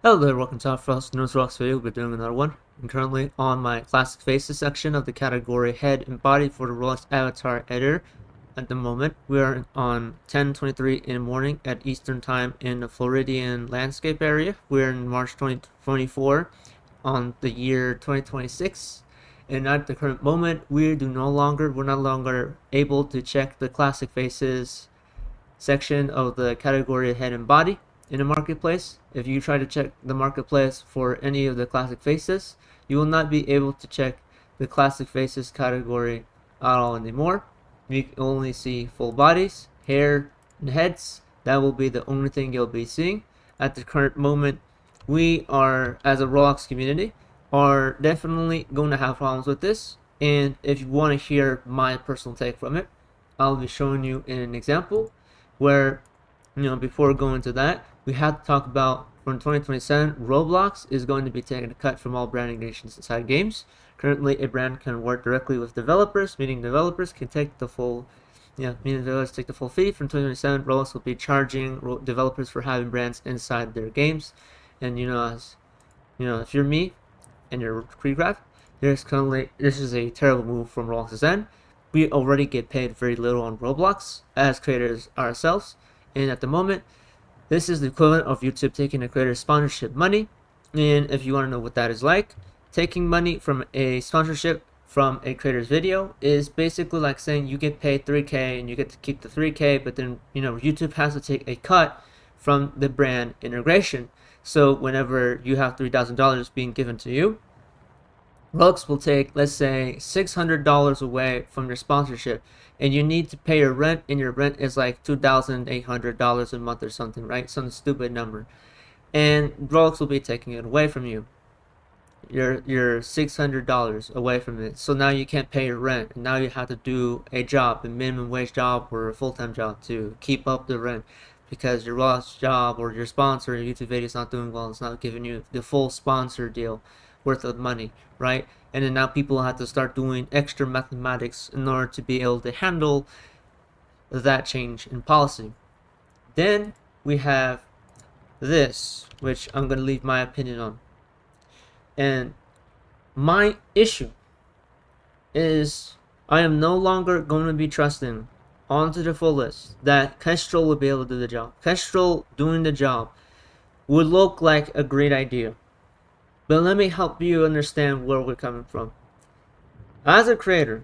Hello there, welcome to our first Roblox video. We're doing another one. I'm currently on my classic faces section of the category head and body for the Roblox avatar editor. At the moment, we are on 10:23 in the morning at Eastern Time in the Floridian landscape area. We're in March 2024 on the year 2026. And at the current moment, we're no longer able to check the classic faces section of the category head and body in the marketplace. If you try to check the marketplace for any of the classic faces, you will not be able to check the classic faces category at all anymore. You can only see full bodies, hair, and heads. That will be the only thing you'll be seeing. At the current moment, we are, as a Roblox community, are definitely going to have problems with this. And if you want to hear my personal take from it, I'll be showing you in an example where, before going to that, we have to talk about from 2027, Roblox is going to be taking a cut from all brand integrations inside games. Currently, a brand can work directly with developers, meaning developers can take the full, meaning developers take the full fee. From 2027, Roblox will be charging developers for having brands inside their games. And if you're me and you're Creecraft, this is a terrible move from Roblox's end. We already get paid very little on Roblox as creators ourselves, and at the moment, this is the equivalent of YouTube taking a creator sponsorship money. And if you want to know what that is like, taking money from a sponsorship from a creator's video is basically like saying you get paid 3K and you get to keep the 3K, but then YouTube has to take a cut from the brand integration. So whenever you have $3,000 being given to you, Roblox will take, let's say, $600 away from your sponsorship, and you need to pay your rent, and your rent is like $2,800 a month or something, right? Some stupid number. And Roblox will be taking it away from you. Your $600 away from it. So now you can't pay your rent, and now you have to do a job, a minimum wage job or a full-time job to keep up the rent, because your Roblox job or your sponsor, your YouTube video is not doing well. It's not giving you the full sponsor deal worth of money, right? And then now people have to start doing extra mathematics in order to be able to handle that change in policy. Then we have this, which I'm going to leave my opinion on. And my issue is I am no longer going to be trusting onto the fullest that Kestrel will be able to do the job. Kestrel doing the job would look like a great idea. But let me help you understand where we're coming from. As a creator,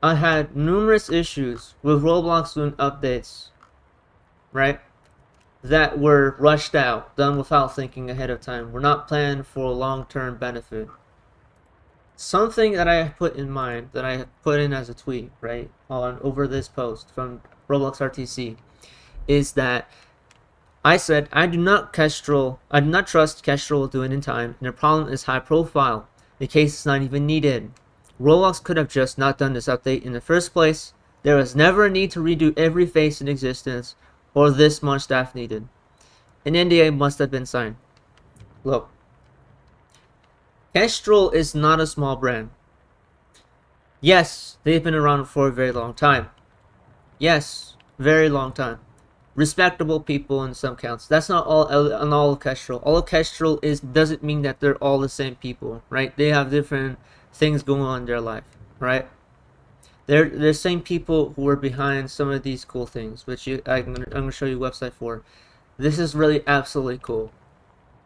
I had numerous issues with Roblox doing updates, right? That were rushed out, done without thinking ahead of time. We're not planned for a long-term benefit. Something that I put in mind, that I put in as a tweet, right, on over this post from Roblox RTC, is that I said I do not trust Kestrel will do it in time, and the problem is high profile. The case is not even needed. Roblox could have just not done this update in the first place. There was never a need to redo every face in existence, or this much staff needed. An NDA must have been signed. Look, Kestrel is not a small brand. Yes, they've been around for a very long time. Yes, very long time. Respectable people in some counts. That's not all of Kestrel. All of Kestrel doesn't mean that they're all the same people, right? They have different things going on in their life, right? They're the same people who are behind some of these cool things, which I'm gonna show you a website for. This is really absolutely cool.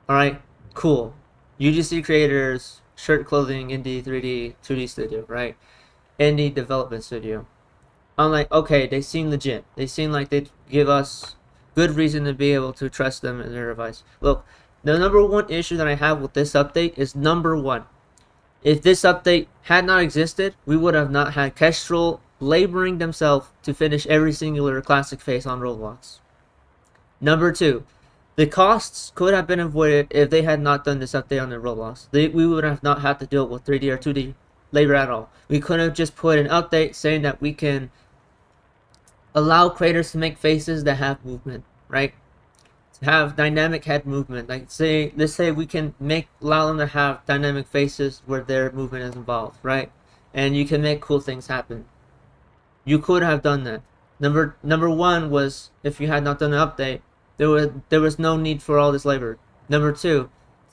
All right, cool. UGC creators, shirt clothing, indie 3D, 2D studio, right? Indie development studio. I'm like, okay, they seem legit. They seem like they give us good reason to be able to trust them in their advice. Look, the number one issue that I have with this update is number one. If this update had not existed, we would have not had Kestrel laboring themselves to finish every singular classic face on Roblox. Number two, the costs could have been avoided if they had not done this update on the Roblox. We would have not had to deal with 3D or 2D labor at all. We could have just put an update saying that we can allow creators to make faces that have movement, right? To have dynamic head movement. Let's say we can allow them to have dynamic faces where their movement is involved, right? And you can make cool things happen. You could have done that. Number one was, if you had not done an update, there was no need for all this labor. Number two,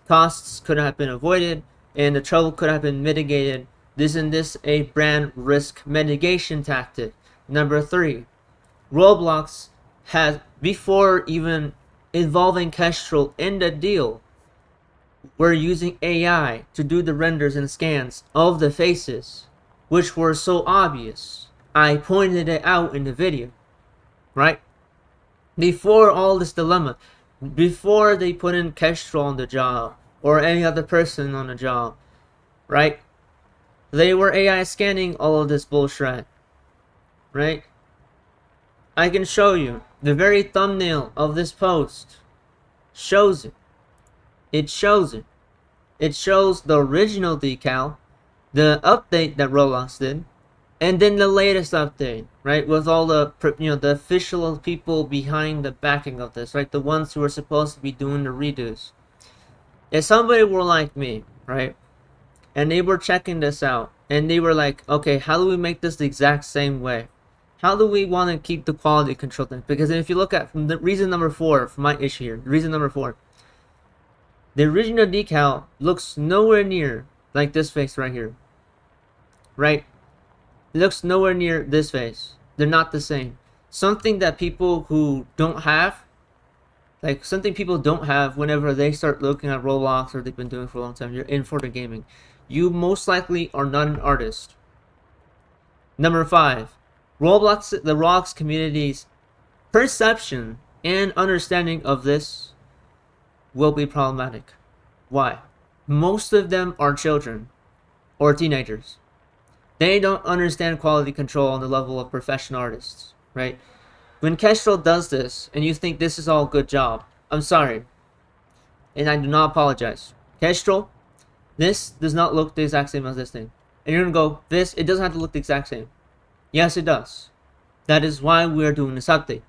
costs could have been avoided and the trouble could have been mitigated. Isn't this a brand risk mitigation tactic? Number three, Roblox has, before even involving Kestrel in the deal, were using AI to do the renders and scans of the faces, which were so obvious. I pointed it out in the video, right? Before all this dilemma, before they put in Kestrel on the job, or any other person on the job, right? They were AI scanning all of this bullshit, right? I can show you. The very thumbnail of this post shows it. It shows it. It shows the original decal, the update that Roblox did, and then the latest update, right? With all the, the official people behind the backing of this, right? The ones who are supposed to be doing the redos. If somebody were like me, right? And they were checking this out, and they were like, okay, how do we make this the exact same way? How do we want to keep the quality control thing? Because if you look at the reason number 4 for my issue here, reason number 4, the original decal looks nowhere near like this face right here, right? It looks nowhere near this face. They're not the same. Something that people who don't have, like something people don't have whenever they start looking at Roblox or they've been doing it for a long time, you're in for the gaming. You most likely are not an artist. Number 5, the Roblox community's perception and understanding of this will be problematic. Why? Most of them are children or teenagers. They don't understand quality control on the level of professional artists, right? When Kestrel does this and you think this is all a good job, I'm sorry. And I do not apologize. Kestrel, this does not look the exact same as this thing. And you're going to go, this, it doesn't have to look the exact same. Yes, it does. That is why we're doing this update.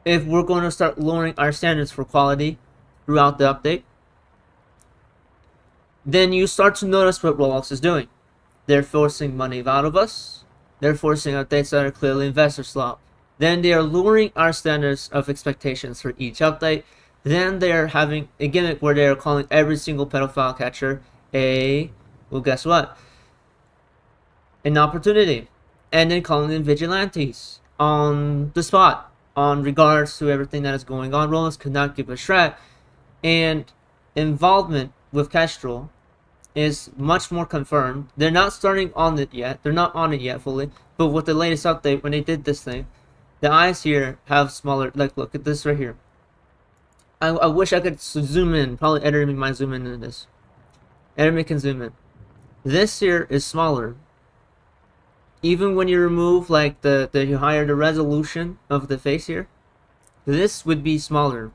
If we're going to start lowering our standards for quality throughout the update, then you start to notice what Roblox is doing. They're forcing money out of us. They're forcing updates that are clearly investor slop. Then they are lowering our standards of expectations for each update. Then they are having a gimmick where they are calling every single pedophile catcher well, guess what? An opportunity. And then calling them vigilantes on the spot on regards to everything that is going on. Roblox could not give a shred. And involvement with Kestrel is much more confirmed. They're not starting on it yet. They're not on it yet fully. But with the latest update, when they did this thing, the eyes here have smaller, like look at this right here. I wish I could zoom in. Probably editor might zoom in into this. Editor can zoom in. This here is smaller. Even when you remove like you higher the resolution of the face here, this would be smaller.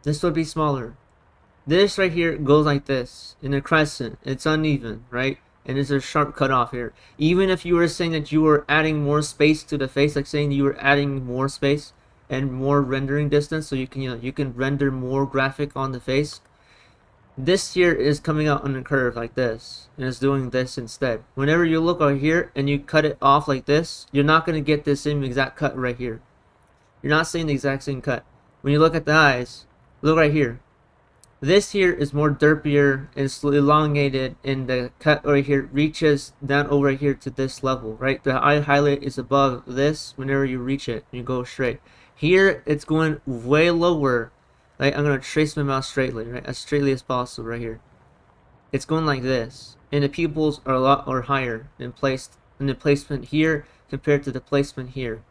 This would be smaller. This right here goes like this in a crescent. It's uneven, right? And there's a sharp cutoff here. Even if you were saying that you were adding more space to the face, like saying you were adding more space and more rendering distance, so you can you can render more graphic on the face. This here is coming out on a curve like this, and it's doing this instead. Whenever you look over here and you cut it off like this, you're not going to get the same exact cut right here. You're not seeing the exact same cut. When you look at the eyes, look right here. This here is more derpier and elongated, and the cut right here reaches down over here to this level, right? The eye highlight is above this whenever you reach it, you go straight. Here, it's going way lower. Like, I'm going to trace my mouse straightly, right? As straightly as possible right here. It's going like this. And the pupils are a lot higher in the placement here compared to the placement here.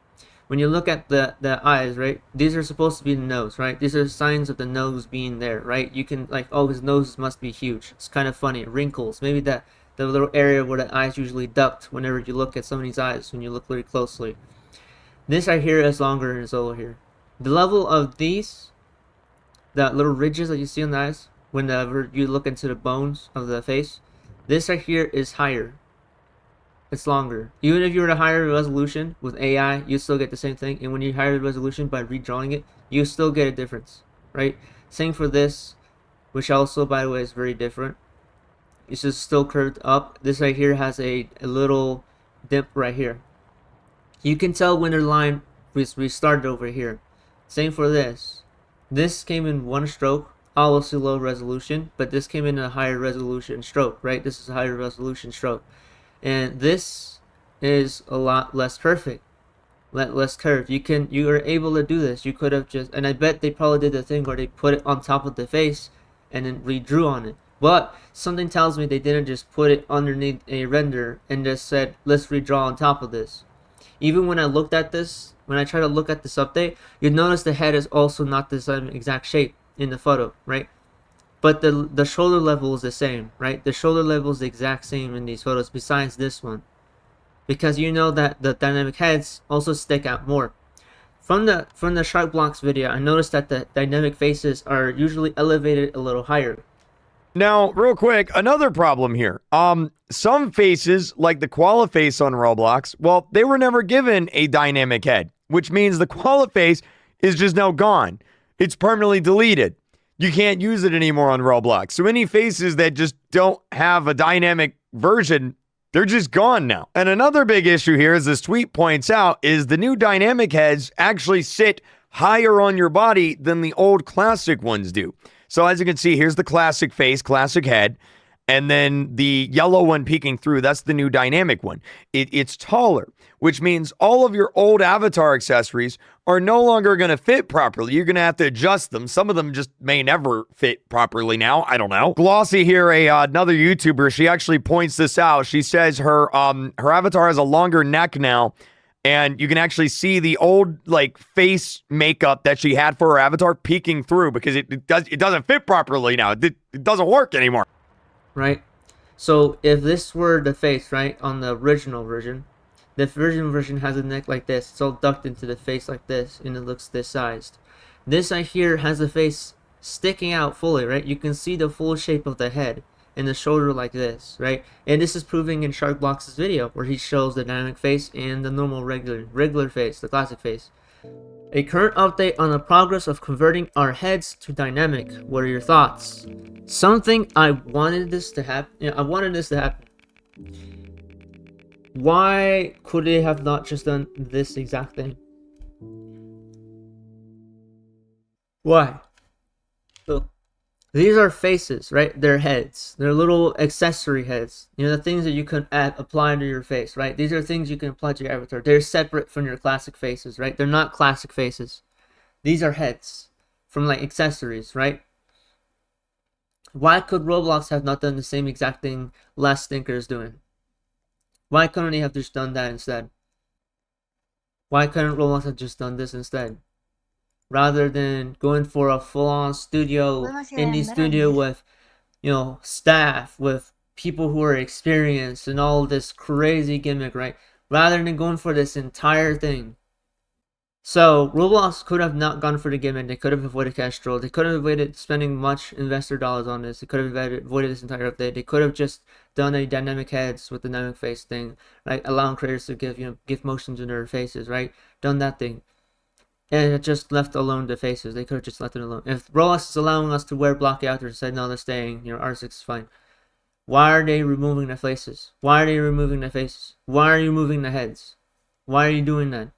When you look at the eyes, right? These are supposed to be the nose, right? These are signs of the nose being there, right? You can like, oh, his nose must be huge. It's kind of funny. Wrinkles. Maybe the little area where the eyes usually duct whenever you look at somebody's eyes when you look very closely. This right here is longer and it's over here. The level of these, the little ridges that you see on the eyes, whenever you look into the bones of the face, this right here is higher. It's longer. Even if you were to higher resolution with AI, you still get the same thing. And when you higher the resolution by redrawing it, you still get a difference, right? Same for this, which also, by the way, is very different. It's just still curved up. This right here has a little dip right here. You can tell when the line restarted over here. Same for this. This came in one stroke, obviously low resolution, but this came in a higher resolution stroke, right? This is a higher resolution stroke. And this is a lot less perfect, less curved. You are able to do this. You could have just, and I bet they probably did the thing where they put it on top of the face and then redrew on it. But something tells me they didn't just put it underneath a render and just said, let's redraw on top of this. Even when I looked at this, when I try to look at this update, you'd notice the head is also not the same exact shape in the photo, right? But the shoulder level is the same, right? The shoulder level is the exact same in these photos besides this one. Because you know that the dynamic heads also stick out more. From the shark blocks video, I noticed that the dynamic faces are usually elevated a little higher. Now, real quick, another problem here. Some faces, like the koala face on Roblox, well, they were never given a dynamic head, which means the koala face is just now gone. It's permanently deleted. You can't use it anymore on Roblox. So any faces that just don't have a dynamic version, they're just gone now. And another big issue here, as this tweet points out, is the new dynamic heads actually sit higher on your body than the old classic ones do. So as you can see, here's the classic face, classic head, and then the yellow one peeking through, that's the new dynamic one. It's taller, which means all of your old avatar accessories are no longer going to fit properly. You're going to have to adjust them. Some of them just may never fit properly now. I don't know. Glossy here, another YouTuber, she actually points this out. She says her avatar has a longer neck now, and you can actually see the old like face makeup that she had for her avatar peeking through because it doesn't fit properly now. It doesn't work anymore. Right? So if this were the face, right, on the original version, the original version has a neck like this. It's all ducked into the face like this, and it looks this sized. This right here has the face sticking out fully, right? You can see the full shape of the head and the shoulder like this, right? And this is proving in Sharkblox's video where he shows the dynamic face and the normal regular face, the classic face. A current update on the progress of converting our heads to dynamic. What are your thoughts? Something I wanted this to happen. I wanted this to happen. Why could they have not just done this exact thing? Why? Look, these are faces, right? They're heads. They're little accessory heads. You know, the things that you can apply to your face, right? These are things you can apply to your avatar. They're separate from your classic faces, right? They're not classic faces. These are heads from like accessories, right? Why could Roblox have not done the same exact thing Last Stinker is doing? Why couldn't they have just done that instead? Why couldn't Roblox have just done this instead? Rather than going for a full-on studio, indie studio with, you know, staff, with people who are experienced and all this crazy gimmick, right? Rather than going for this entire thing. So Roblox could have not gone for the gimmick. They could have avoided Kestrel. They could have avoided spending much investor dollars on this. They could have avoided this entire update. They could have just done a dynamic heads with the dynamic face thing, right? Allowing creators to give motions in their faces, right? Done that thing. And it just left alone the faces. They could have just left it alone. If Roblox is allowing us to wear blocky outfits and said, no, they're staying, you know, R6 is fine. Why are they removing the faces? Why are they removing the faces? Why are you removing the heads? Why are you doing that?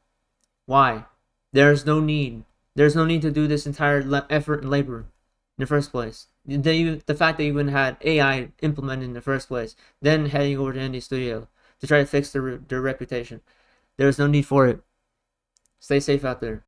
Why? There's no need. There's no need to do this entire effort and labor in the first place. The fact that you even had AI implemented in the first place, then heading over to indie studio to try to fix their reputation. There's no need for it. Stay safe out there.